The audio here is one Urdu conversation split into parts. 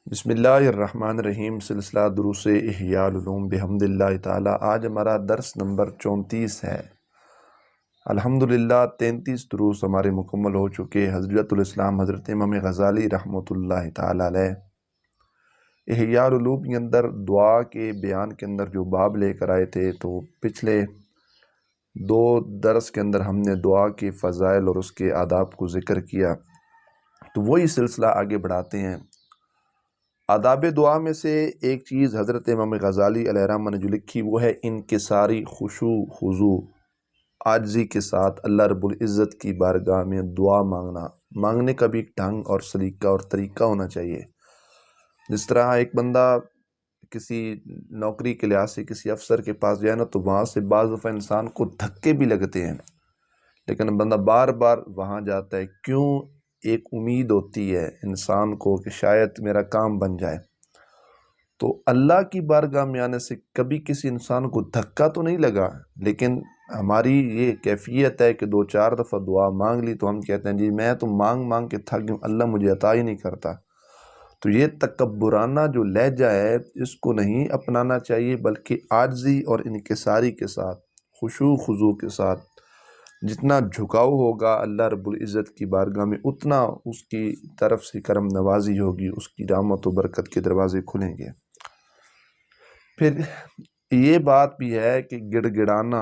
بسم اللہ الرحمن الرحیم۔ سلسلہ دروس احیاء العلوم بحمد اللہ تعالی۔ آج ہمارا درس نمبر 34 ہے۔ الحمدللہ 33 دروس ہمارے مکمل ہو چکے۔ حضرت الاسلام حضرت امام غزالی رحمۃ اللہ تعالی علیہ احیاء العلوم کے اندر دعا کے بیان کے اندر جو باب لے کر آئے تھے، تو پچھلے 2 درس کے اندر ہم نے دعا کے فضائل اور اس کے آداب کو ذکر کیا، تو وہی سلسلہ آگے بڑھاتے ہیں۔ آداب دعا میں سے ایک چیز حضرت امام غزالی علیہ الرحمہ نے جو لکھی، وہ ہے انکساری خشوع خضوع، عاجزی کے ساتھ اللہ رب العزت کی بارگاہ میں دعا مانگنا۔ مانگنے کا بھی ایک ڈھنگ اور سلیقہ اور طریقہ ہونا چاہیے۔ جس طرح ایک بندہ کسی نوکری کے لحاظ سے کسی افسر کے پاس جائے نا، تو وہاں سے بعض دفعہ انسان کو دھکے بھی لگتے ہیں، لیکن بندہ بار بار وہاں جاتا ہے، کیوں؟ ایک امید ہوتی ہے انسان کو کہ شاید میرا کام بن جائے۔ تو اللہ کی بارگاہ میں آنے سے کبھی کسی انسان کو دھکا تو نہیں لگا، لیکن ہماری یہ کیفیت ہے کہ 2-4 دفعہ دعا مانگ لی تو ہم کہتے ہیں جی میں تو مانگ مانگ کے تھک گیا، اللہ مجھے عطا ہی نہیں کرتا۔ تو یہ تکبرانہ جو لہجہ ہے، اس کو نہیں اپنانا چاہیے، بلکہ عاجزی اور انکساری کے ساتھ، خشوع خضوع کے ساتھ جتنا جھکاؤ ہوگا اللہ رب العزت کی بارگاہ میں، اتنا اس کی طرف سے کرم نوازی ہوگی، اس کی رحمت و برکت کے دروازے کھلیں گے۔ پھر یہ بات بھی ہے کہ گڑ گڑانا،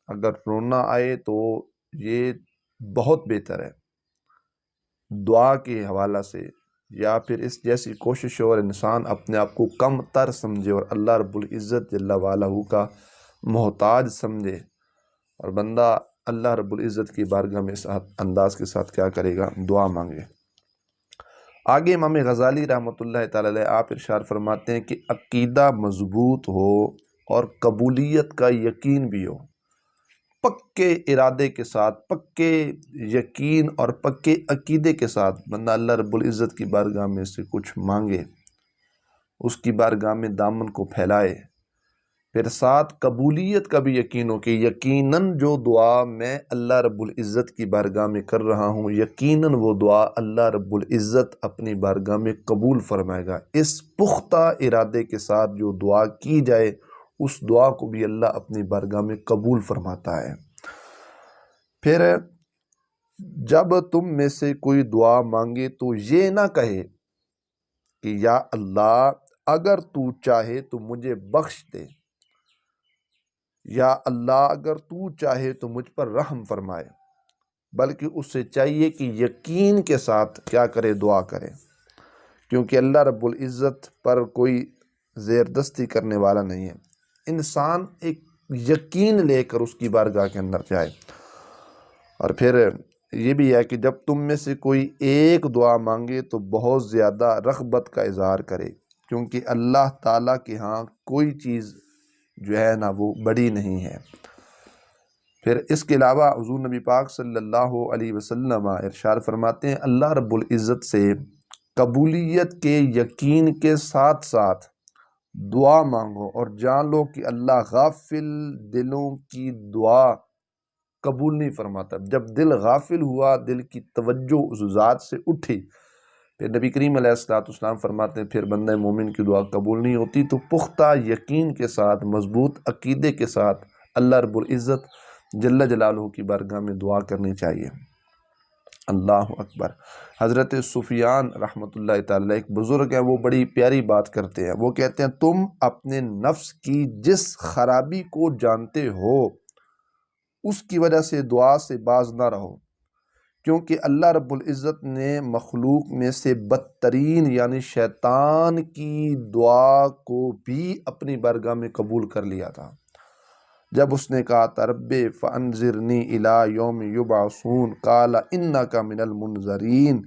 اگر رونا آئے تو یہ بہت بہتر ہے دعا کے حوالہ سے، یا پھر اس جیسی کوشش اور انسان اپنے آپ کو کم تر سمجھے اور اللہ رب العزت جل وعلا کا محتاج سمجھے، اور بندہ اللہ رب العزت کی بارگاہ میں اس انداز کے ساتھ کیا کرے گا؟ دعا مانگے۔ آگے امام غزالی رحمۃ اللہ تعالی علیہ آپ ارشاد فرماتے ہیں کہ عقیدہ مضبوط ہو اور قبولیت کا یقین بھی ہو، پکے ارادے کے ساتھ، پکے یقین اور پکے عقیدے کے ساتھ بندہ اللہ رب العزت کی بارگاہ میں سے کچھ مانگے، اس کی بارگاہ میں دامن کو پھیلائے، پھر ساتھ قبولیت کا بھی یقین ہو کہ یقیناً جو دعا میں اللہ رب العزت کی بارگاہ میں کر رہا ہوں، یقیناً وہ دعا اللہ رب العزت اپنی بارگاہ میں قبول فرمائے گا۔ اس پختہ ارادے کے ساتھ جو دعا کی جائے، اس دعا کو بھی اللہ اپنی بارگاہ میں قبول فرماتا ہے۔ پھر جب تم میں سے کوئی دعا مانگے تو یہ نہ کہے کہ یا اللہ اگر تو چاہے تو مجھے بخش دے، یا اللہ اگر تو چاہے تو مجھ پر رحم فرمائے، بلکہ اس سے چاہیے کہ یقین کے ساتھ کیا کرے؟ دعا کرے، کیونکہ اللہ رب العزت پر کوئی زیر دستی کرنے والا نہیں ہے۔ انسان ایک یقین لے کر اس کی بارگاہ کے اندر جائے۔ اور پھر یہ بھی ہے کہ جب تم میں سے کوئی ایک دعا مانگے تو بہت زیادہ رغبت کا اظہار کرے، کیونکہ اللہ تعالیٰ کے ہاں کوئی چیز جو ہے نا وہ بڑی نہیں ہے۔ پھر اس کے علاوہ حضور نبی پاک صلی اللہ علیہ وسلم ارشاد فرماتے ہیں اللہ رب العزت سے قبولیت کے یقین کے ساتھ ساتھ دعا مانگو، اور جان لو کہ اللہ غافل دلوں کی دعا قبول نہیں فرماتا۔ جب دل غافل ہوا، دل کی توجہ اس ذات سے اٹھی، پھر نبی کریم علیہ السلام فرماتے ہیں پھر بندہ مومن کی دعا قبول نہیں ہوتی۔ تو پختہ یقین کے ساتھ، مضبوط عقیدے کے ساتھ اللہ رب العزت جل جلالہ کی بارگاہ میں دعا کرنی چاہیے۔ اللہ اکبر۔ حضرت سفیان رحمۃ اللہ تعالی ایک بزرگ ہیں، وہ بڑی پیاری بات کرتے ہیں۔ وہ کہتے ہیں تم اپنے نفس کی جس خرابی کو جانتے ہو، اس کی وجہ سے دعا سے باز نہ رہو، کیونکہ اللہ رب العزت نے مخلوق میں سے بدترین یعنی شیطان کی دعا کو بھی اپنی بارگاہ میں قبول کر لیا تھا۔ جب اس نے کہا تھا رب فانظرنی الی یوم یبعثون قال انک من المنظرین،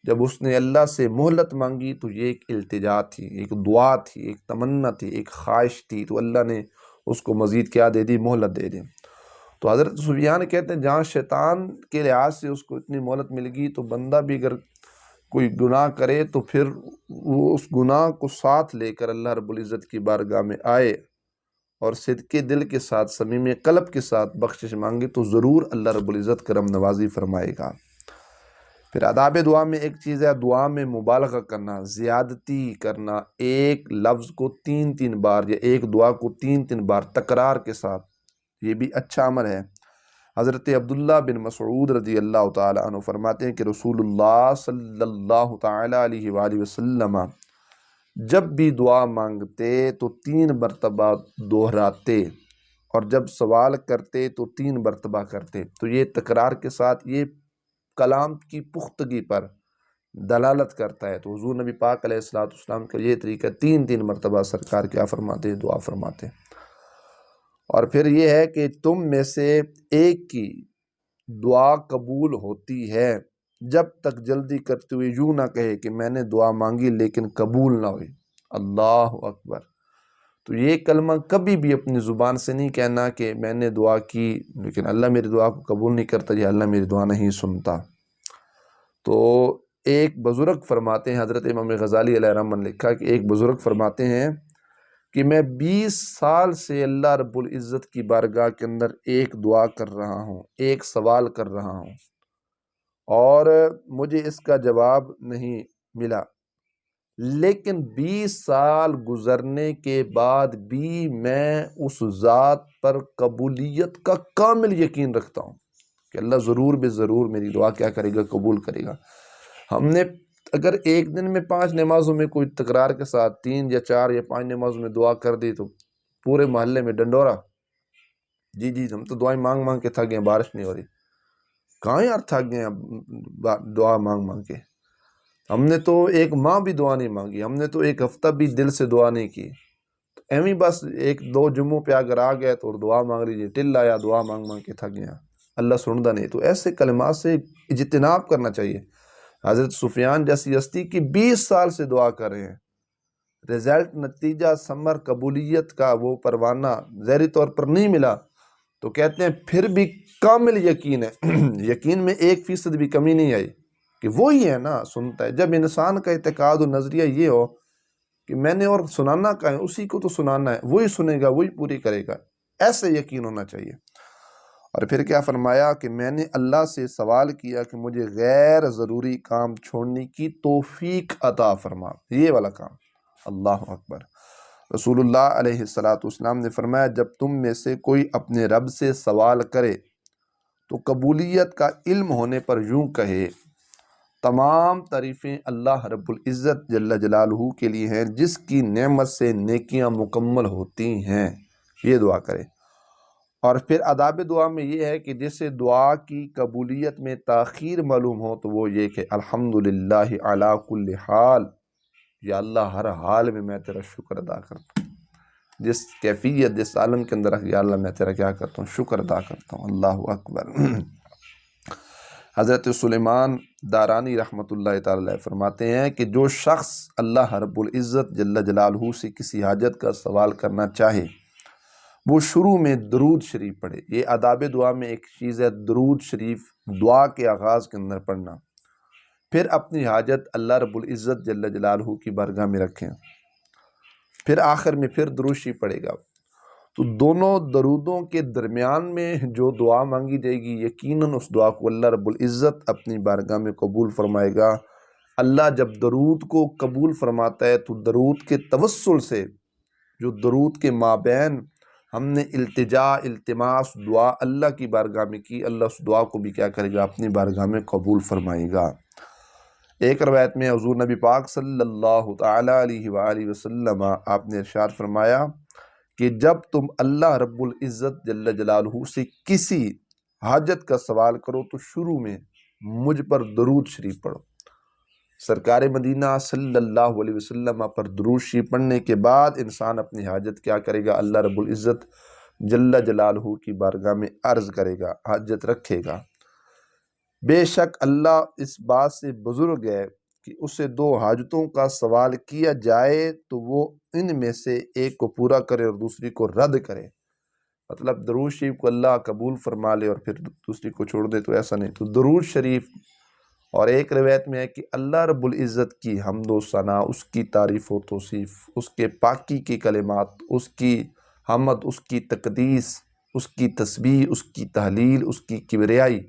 جب اس نے اللہ سے مہلت مانگی تو یہ ایک التجا تھی، ایک دعا تھی، ایک تمنا تھی، ایک خواہش تھی، تو اللہ نے اس کو مزید کیا دے دی؟ مہلت دے دی۔ تو حضرت سفیان کہتے ہیں جہاں شیطان کے لحاظ سے اس کو اتنی مہلت مل گئی، تو بندہ بھی اگر کوئی گناہ کرے تو پھر وہ اس گناہ کو ساتھ لے کر اللہ رب العزت کی بارگاہ میں آئے اور صدقے دل کے ساتھ، صمیم قلب کے ساتھ بخشش مانگے، تو ضرور اللہ رب العزت کرم نوازی فرمائے گا۔ پھر آداب دعا میں ایک چیز ہے دعا میں مبالغہ کرنا، زیادتی کرنا، ایک لفظ کو 3 بار یا ایک دعا کو 3 بار تکرار کے ساتھ، یہ بھی اچھا عمل ہے۔ حضرت عبداللہ بن مسعود رضی اللہ تعالی عنہ فرماتے ہیں کہ رسول اللہ صلی اللہ تعالی علیہ وآلہ وسلم جب بھی دعا مانگتے تو 3 مرتبہ دہراتے، اور جب سوال کرتے تو 3 مرتبہ کرتے۔ تو یہ تکرار کے ساتھ یہ کلام کی پختگی پر دلالت کرتا ہے۔ تو حضور نبی پاک علیہ السلام کا یہ طریقہ 3 مرتبہ سرکار کیا فرماتے ہیں، دعا فرماتے ہیں۔ اور پھر یہ ہے کہ تم میں سے ایک کی دعا قبول ہوتی ہے جب تک جلدی کرتے ہوئے یوں نہ کہے کہ میں نے دعا مانگی لیکن قبول نہ ہوئی۔ اللہ اکبر۔ تو یہ کلمہ کبھی بھی اپنی زبان سے نہیں کہنا کہ میں نے دعا کی لیکن اللہ میری دعا کو قبول نہیں کرتا یا اللہ میری دعا نہیں سنتا۔ تو ایک بزرگ فرماتے ہیں، حضرت امام غزالی علیہ الرحمہ نے لکھا کہ ایک بزرگ فرماتے ہیں کہ میں 20 سال سے اللہ رب العزت کی بارگاہ کے اندر ایک دعا کر رہا ہوں، ایک سوال کر رہا ہوں، اور مجھے اس کا جواب نہیں ملا، لیکن 20 سال گزرنے کے بعد بھی میں اس ذات پر قبولیت کا کامل یقین رکھتا ہوں کہ اللہ ضرور بے ضرور میری دعا کیا کرے گا، قبول کرے گا۔ ہم نے اگر ایک دن میں 5 نمازوں میں کوئی تکرار کے ساتھ 3 یا 4 یا 5 نمازوں میں دعا کر دی تو پورے محلے میں ڈنڈورا، جی ہم تو دعائیں مانگ مانگ کے تھک گئے، بارش نہیں ہو رہی۔ کہاں یار تھک گئے دعا مانگ مانگ کے؟ ہم نے تو ایک ماہ بھی دعا نہیں مانگی، ہم نے تو ایک ہفتہ بھی دل سے دعا نہیں کی۔ ایویں بس 1-2 جمعوں پہ اگر آ گئے تو دعا مانگ لیجیے، ٹل آیا دعا مانگ مانگ کے تھک گیا، اللہ سندا نہیں۔ تو ایسے کلمات سے اجتناب کرنا چاہیے۔ حضرت سفیان جیسی ہستی کی 20 سال سے دعا کر رہے ہیں، رزلٹ، نتیجہ، ثمر، قبولیت کا وہ پروانہ ظاہری طور پر نہیں ملا، تو کہتے ہیں پھر بھی کامل یقین ہے، یقین میں 1% بھی کمی نہیں آئی کہ وہی ہے نا سنتا ہے۔ جب انسان کا اعتقاد و نظریہ یہ ہو کہ میں نے اور سنانا کا ہے، اسی کو تو سنانا ہے، وہی سنے گا، وہی پوری کرے گا، ایسے یقین ہونا چاہیے۔ اور پھر کیا فرمایا کہ میں نے اللہ سے سوال کیا کہ مجھے غیر ضروری کام چھوڑنے کی توفیق عطا فرما، یہ والا کام۔ اللہ اکبر۔ رسول اللہ علیہ السلام نے فرمایا جب تم میں سے کوئی اپنے رب سے سوال کرے تو قبولیت کا علم ہونے پر یوں کہے تمام تعریفیں اللہ رب العزت جل جلالہ کے لیے ہیں جس کی نعمت سے نیکیاں مکمل ہوتی ہیں، یہ دعا کرے۔ اور پھر آداب دعا میں یہ ہے کہ جسے دعا کی قبولیت میں تاخیر معلوم ہو تو وہ یہ کہ الحمدللہ علی کل حال، یا اللہ ہر حال میں میں تیرا شکر ادا کرتا ہوں، جس کیفیت جس عالم کے اندر یا اللہ میں تیرا کیا کرتا ہوں، شکر ادا کرتا ہوں۔ اللہ اکبر۔ حضرت سلیمان دارانی رحمۃ اللہ تعالی علیہ فرماتے ہیں کہ جو شخص اللہ رب العزت جل جلالہ سے کسی حاجت کا سوال کرنا چاہے وہ شروع میں درود شریف پڑھے۔ یہ آداب دعا میں ایک چیز ہے، درود شریف دعا کے آغاز کے اندر پڑھنا، پھر اپنی حاجت اللہ رب العزت جل جلالہ کی بارگاہ میں رکھیں، پھر آخر میں پھر درود شریف پڑھے گا۔ تو دونوں درودوں کے درمیان میں جو دعا مانگی جائے گی یقیناً اس دعا کو اللہ رب العزت اپنی بارگاہ میں قبول فرمائے گا۔ اللہ جب درود کو قبول فرماتا ہے تو درود کے توسل سے جو درود کے مابین ہم نے التجا، التماس، دعا اللہ کی بارگاہ میں کی، اللہ اس دعا کو بھی کیا کرے گا، اپنی بارگاہ میں قبول فرمائے گا۔ ایک روایت میں حضور نبی پاک صلی اللہ تعالی علیہ وآلہ وسلم آپ نے ارشاد فرمایا کہ جب تم اللہ رب العزت جل جلالہ سے کسی حاجت کا سوال کرو تو شروع میں مجھ پر درود شریف پڑھو۔ سرکار مدینہ صلی اللہ علیہ وسلم پر درود شریف پڑھنے کے بعد انسان اپنی حاجت کیا کرے گا، اللہ رب العزت جل جلالہ کی بارگاہ میں عرض کرے گا، حاجت رکھے گا۔ بے شک اللہ اس بات سے بزرگ ہے کہ اسے 2 حاجتوں کا سوال کیا جائے تو وہ ان میں سے ایک کو پورا کرے اور دوسری کو رد کرے۔ مطلب درود شریف کو اللہ قبول فرما لے اور پھر دوسری کو چھوڑ دے، تو ایسا نہیں۔ تو درود شریف، اور ایک روایت میں ہے کہ اللہ رب العزت کی حمد و ثنا، اس کی تعریف و توصیف، اس کے پاکی کے کلمات، اس کی حمد، اس کی تقدیس، اس کی تسبیح، اس کی تحلیل، اس کی کبریائی،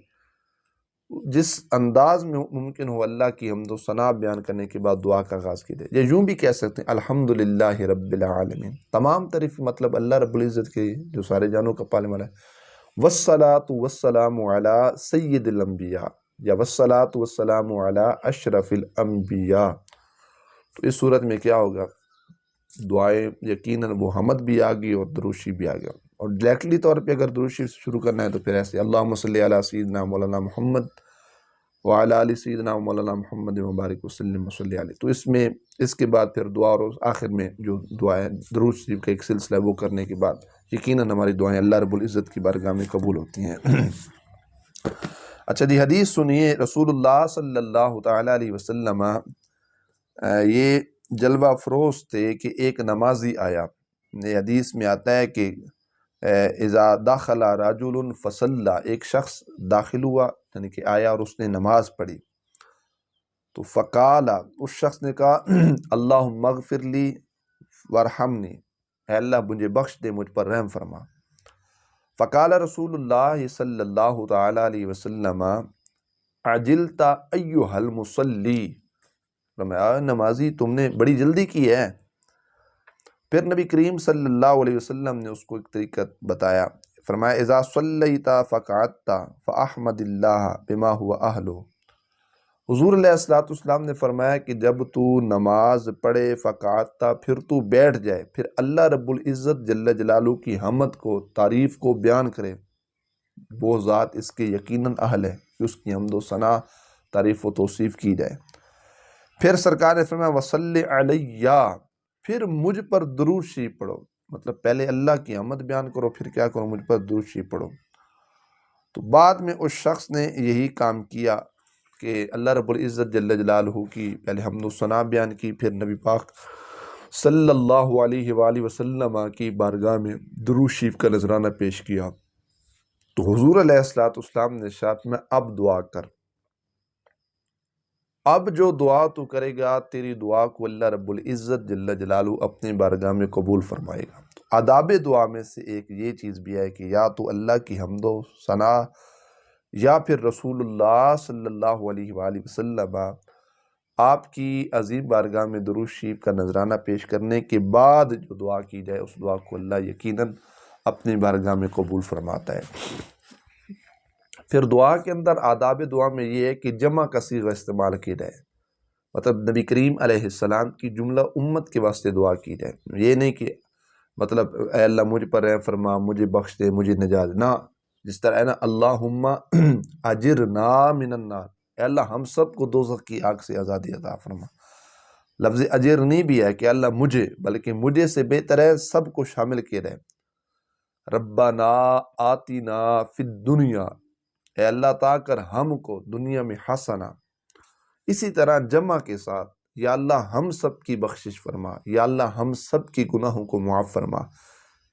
جس انداز میں ممکن ہو اللہ کی حمد و ثنا بیان کرنے کے بعد دعا کا آغاز کی جائے. یا یوں بھی کہہ سکتے ہیں الحمدللہ رب العالمین، تمام تعریف مطلب اللہ رب العزت کے جو سارے جانوں کا پالنے والا ہے. والصلاة والسلام علی سید الانبیاء یا والصلاة والسلام علی اشرف الانبیاء. تو اس صورت میں کیا ہوگا، دعائیں یقیناً وہ حمد بھی آ گئی اور درود شریف بھی آ گیا. اور ڈائریکٹلی طور پہ اگر درود شریف شروع کرنا ہے تو پھر ایسے اللہم صلی علی سیدنا مولانا محمد وعلی آل سیدنا مولانا محمد مبارک وسلم وصلی علیہ. تو اس میں اس کے بعد پھر دعا اور آخر میں جو دعائیں درود شریف کا ایک سلسلہ وہ کرنے کے بعد یقیناً ہماری دعائیں اللہ رب العزت کی بارگاہ میں قبول ہوتی ہیں. اچھا جی، حدیث سنیے. رسول اللہ صلی اللہ تعالیٰ علیہ وسلم یہ جلوہ افروز تھے کہ ایک نمازی آیا. حدیث میں آتا ہے کہ اذا دخل رجل فصلی، ایک شخص داخل ہوا یعنی کہ آیا اور اس نے نماز پڑھی. تو فقال، اس شخص نے کہا اللہم اغفر لی وارحمنی، اے اللہ مجھے بخش دے، مجھ پر رحم فرما. فقال رسول اللہ صلی اللہ تعالیٰ علیہ وسلم عجلت ایھا المصلی، فرمایا نمازی تم نے بڑی جلدی کی ہے. پھر نبی کریم صلی اللہ علیہ وسلم نے اس کو ایک طریقہ بتایا. فرمایا اذا صلیت فقعدت فاحمد اللہ بما هو اہلہ. حضور علیہ السلام نے فرمایا کہ جب تو نماز پڑھے فقعدت، پھر تو بیٹھ جائے، پھر اللہ رب العزت جل جلالہ کی حمد کو، تعریف کو بیان کرے. وہ ذات اس کے یقیناً اہل ہے کہ اس کی حمد و ثنا، تعریف و توصیف کی جائے. پھر سرکار نے فرمایا وصلی علیہ، پھر مجھ پر درود شریف پڑھو. مطلب پہلے اللہ کی حمد بیان کرو، پھر کیا کرو، مجھ پر درود شریف پڑھو. تو بعد میں اس شخص نے یہی کام کیا کہ اللہ رب العزت جل جلالہ کی پہلے حمد و ثنا بیان کی، پھر نبی پاک صلی اللہ علیہ وآلہ وسلم کی بارگاہ میں درود شریف کا نذرانہ پیش کیا. تو حضور علیہ السلام نے ارشاد میں اب دعا کر، اب جو دعا تو کرے گا تیری دعا کو اللہ رب العزت جل جلالہ اپنی بارگاہ میں قبول فرمائے گا. آداب دعا میں سے ایک یہ چیز بھی ہے کہ یا تو اللہ کی حمد و ثنا یا پھر رسول اللہ صلی اللہ علیہ وآلہ وسلم آپ کی عظیم بارگاہ میں درود شریف کا نذرانہ پیش کرنے کے بعد جو دعا کی جائے اس دعا کو اللہ یقیناً اپنی بارگاہ میں قبول فرماتا ہے. پھر دعا کے اندر آداب دعا میں یہ ہے کہ جمع کا صیغہ استعمال کی جائے. مطلب نبی کریم علیہ السلام کی جملہ امت کے واسطے دعا کی جائے. یہ نہیں کہ مطلب اے اللہ مجھ پر رحم فرما، مجھے بخش دے، مجھے نجات نہ. جس طرح ہے نا اللہم اجرنا من النار، اے اللہ ہم سب کو دوزخ کی آگ سے آزادی عطا فرما. لفظ اجرنی بھی ہے کہ اللہ مجھے، بلکہ مجھے سے بہتر ہے سب کو شامل کیے رہے. ربنا آتنا فی الدنیا، اے اللہ عطا کر ہم کو دنیا میں حسنہ. اسی طرح جمع کے ساتھ یا اللہ ہم سب کی بخشش فرما، یا اللہ ہم سب کی گناہوں کو معاف فرما،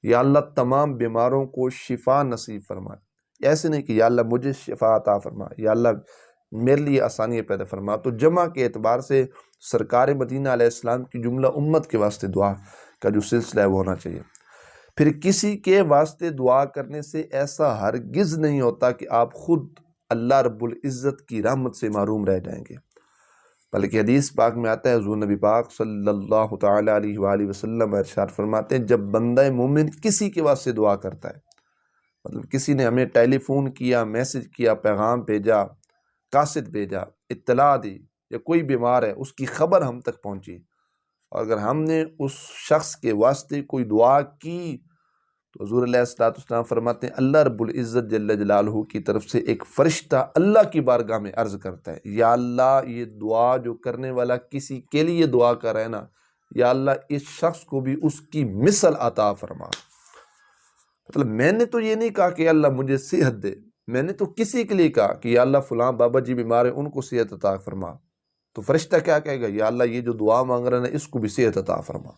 یا اللہ تمام بیماروں کو شفا نصیب فرما. ایسے نہیں کہ یا اللہ مجھے شفا عطا فرما، یا اللہ میرے لیے آسانی پیدا فرما. تو جمع کے اعتبار سے سرکار مدینہ علیہ السلام کی جملہ امت کے واسطے دعا کا جو سلسلہ ہے وہ ہونا چاہیے. پھر کسی کے واسطے دعا کرنے سے ایسا ہرگز نہیں ہوتا کہ آپ خود اللہ رب العزت کی رحمت سے محروم رہ جائیں گے، بلکہ حدیث پاک میں آتا ہے حضور نبی پاک صلی اللہ تعالیٰ علیہ وآلہ وسلم ارشاد فرماتے ہیں جب بندہ مومن کسی کے واسطے دعا کرتا ہے، مطلب کسی نے ہمیں ٹیلی فون کیا، میسج کیا، پیغام بھیجا، قاصد بھیجا، اطلاع دی، یا کوئی بیمار ہے اس کی خبر ہم تک پہنچی، اور اگر ہم نے اس شخص کے واسطے کوئی دعا کی تو حضور علیہ السلام فرماتے ہیں اللہ رب العزت جل جلالہ کی طرف سے ایک فرشتہ اللہ کی بارگاہ میں عرض کرتا ہے یا اللہ یہ دعا جو کرنے والا کسی کے لیے دعا کر رہا ہے نا، یا اللہ اس شخص کو بھی اس کی مثل عطا فرما. مطلب میں نے تو یہ نہیں کہا کہ اللہ مجھے صحت دے، میں نے تو کسی کے لیے کہا کہ یا اللہ فلاں بابا جی بیمار ہیں ان کو صحت عطا فرما. تو فرشتہ کیا کہے گا، یا اللہ یہ جو دعا مانگ رہا ہے اس کو بھی صحت عطا فرما.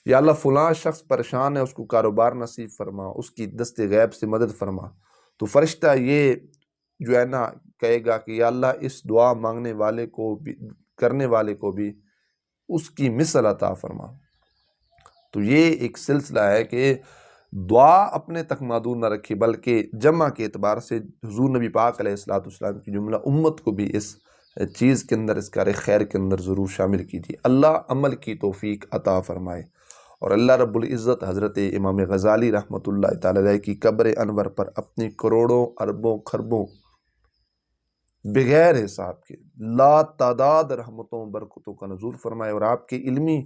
یا اللہ فلاں شخص پریشان ہے اس کو کاروبار نصیب فرما، اس کی دست غیب سے مدد فرما. تو فرشتہ یہ جو ہے نا کہے گا کہ یا اللہ اس دعا مانگنے والے کو بھی، کرنے والے کو بھی اس کی مثل عطا فرما. تو یہ ایک سلسلہ ہے کہ دعا اپنے تک محدود نہ رکھی بلکہ جمع کے اعتبار سے حضور نبی پاک علیہ السلام کی جملہ امت کو بھی اس چیز کے اندر، اس کار خیر کے اندر ضرور شامل کیجیے۔ اللہ عمل کی توفیق عطا فرمائے، اور اللہ رب العزت حضرت امام غزالی رحمۃ اللہ تعالی علیہ کی قبر انور پر اپنی کروڑوں اربوں خربوں بغیر حساب کے لا تعداد رحمتوں برکتوں کا نزول فرمائے، اور آپ کے علمی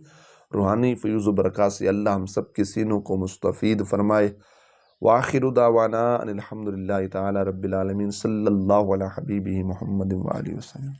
روحانی فیوز و برکات سے اللہ ہم سب کے سینوں کو مستفید فرمائے۔ وآخر دعوانا ان الحمد للہ تعالی رب العالمین، صلی اللہ علی حبیبہ محمد وآلہ وسلم۔